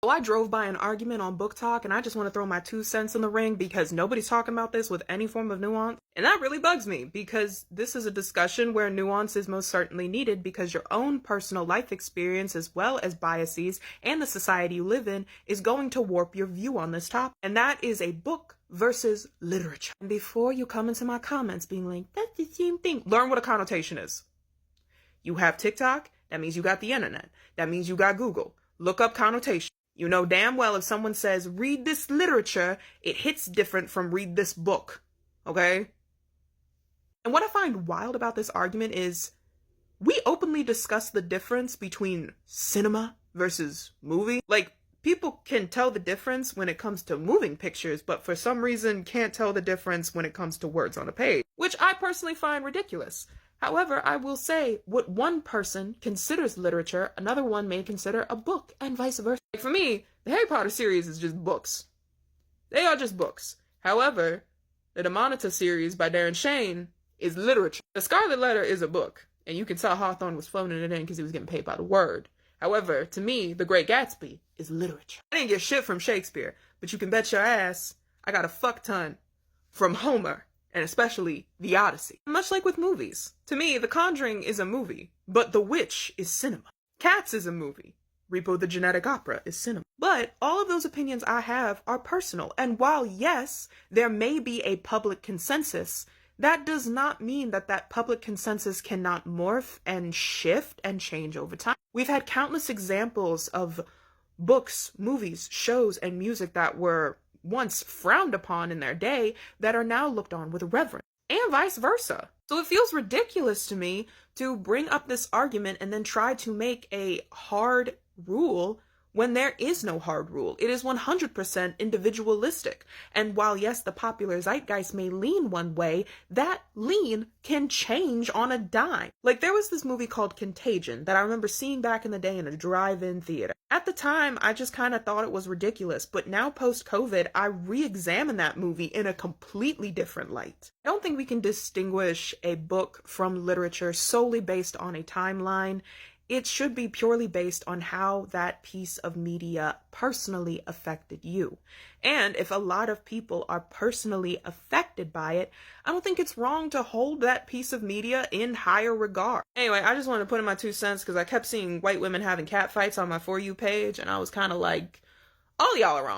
So I drove by an argument on Book Talk and I just want to throw my 2 cents in the ring because nobody's talking about this with any form of nuance. And that really bugs me because this is a discussion where nuance is most certainly needed because your own personal life experience as well as biases and the society you live in is going to warp your view on this topic. And that is a book versus literature. And before you come into my comments being like, that's the same thing, learn what a connotation is. You have TikTok, that means you got the internet. That means you got Google. Look up connotation. You know damn well if someone says, read this literature, it hits different from read this book, okay? And what I find wild about this argument is we openly discuss the difference between cinema versus movie. Like, people can tell the difference when it comes to moving pictures, but for some reason can't tell the difference when it comes to words on a page, which I personally find ridiculous. However, I will say what one person considers literature, another one may consider a book, and vice versa. Like for me, the Harry Potter series is just books. They are just books. However, the Demonita series by Darren Shane is literature. The Scarlet Letter is a book, and you can tell Hawthorne was phoning it in because he was getting paid by the word. However, to me, The Great Gatsby is literature. I didn't get shit from Shakespeare, but you can bet your ass I got a fuck ton from Homer. And especially The Odyssey. Much like with movies. To me, The Conjuring is a movie, but The Witch is cinema. Cats is a movie. Repo the Genetic Opera is cinema. But all of those opinions I have are personal. And while, yes, there may be a public consensus, that does not mean that that public consensus cannot morph and shift and change over time. We've had countless examples of books, movies, shows, and music that were once frowned upon in their day that are now looked on with reverence, and vice versa. So it feels ridiculous to me to bring up this argument and then try to make a hard rule when there is no hard rule. It is 100% individualistic. And while yes, the popular zeitgeist may lean one way, that lean can change on a dime. Like there was this movie called Contagion that I remember seeing back in the day in a drive-in theater. At the time, I just kind of thought it was ridiculous, but now post-COVID, I re-examined that movie in a completely different light. I don't think we can distinguish a book from literature solely based on a timeline. It should be purely based on how that piece of media personally affected you. And if a lot of people are personally affected by it, I don't think it's wrong to hold that piece of media in higher regard. Anyway, I just wanted to put in my 2 cents because I kept seeing white women having cat fights on my For You page, and I was kind of like, all y'all are wrong.